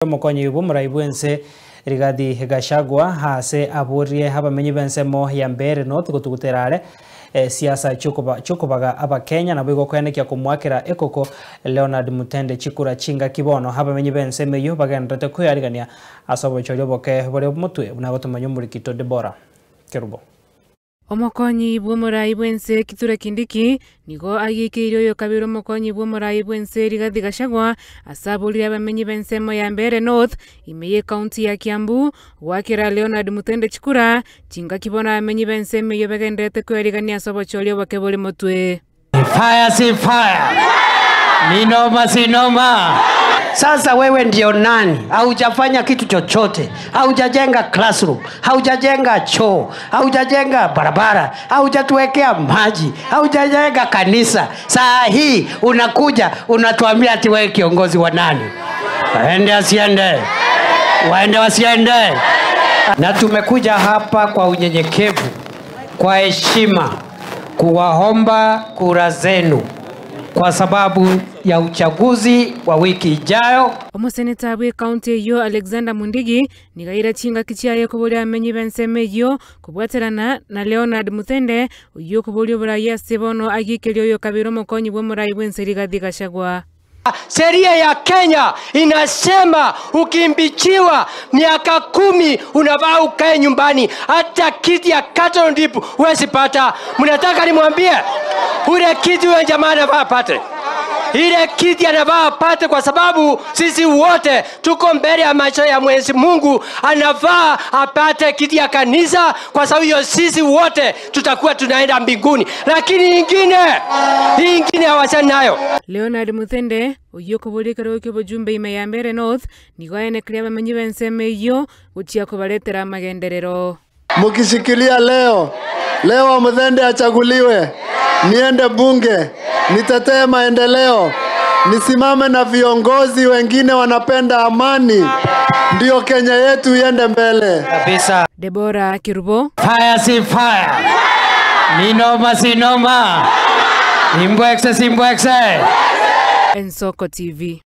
Mokonyi yubu muraibwense Rigathi Gachagua hase aburie abamenyi bensemo ya mbere North gutuguterare siasa chukubaga aba Kenya na bwigo kwenekia kumwakira ekoko Leonard Mutende Chikura Chinga Kibono abamenyi bensemo yo bagendete kuyarigania asobo choryoboke bore mutwe bunagotuma murikito Debora Kerubo. Omokonyi bw'omuraibwense Kithure Kindiki nigo agikirio yo kabiro omokonyi bw'omuraibwense Rigathi Gachagua asabulire abamenyi bensemo ya mbere North imeye county ya Kiambu gwakira Leonard Mutende Chikura Chinga Kibono abamenyi bensemo yo bagendete kwerigania asobo choryoboke bore mutwe. Fire si fire. Ninoma si noma. Sasa wewe ndio nani? Haujafanya kitu chochote. Haujajenga classroom, haujajenga choo, haujajenga barabara, haujatuwekea maji, haujajenga kanisa. Saa hii unakuja unatuambia ati wewe kiongozi wa nani? Waende asiende. Waende wasiende. Na tumekuja hapa kwa unyenyekevu, kwa heshima, kuwaomba kura zenu kwa sababu ya uchaguzi wa wiki ijayo. Omoseneta bwe county yo Alexander Mundigi nigaira Chinga Kichiaye kubulia amenyi benseme yo kubwaterana na Leonard Mutende yo kubulia buraya Sebono agikelio yo kabiro mokonyi bw'omuraibwense Rigathi Gachagua. Sheria ya Kenya inasema ukimbichiwa miaka 10 unafaa ukae nyumbani, hata kiti ya cattle dip huwezi pata. Mnataka nimwambie ule kiti wa jamaa anafaa apate? Ile kiti anafaa apate kwa sababu sisi wote tuko mbele ya macho ya Mwenyezi Mungu. Anafaa apate kiti ya kanisa kwa sababu hiyo sisi wote tutakuwa tunaenda mbinguni. Lakini ingine hawachana nayo. Leonard Mutende uyo kubulikira ukibo jumbe ime ya mbere North nigoene kria bamenyi benseme yo guchia kubaletera magenderero. Mukishikilia leo Mutende achaguliwe, niende bunge, nitetee maendeleo, nisimame na viongozi wengine wanapenda amani, ndio Kenya yetu iende mbele kabisa. Debora Kerubo. Fire si fire. Ninoma si noma. Imbwekse si mbwekse. Ensoko TV.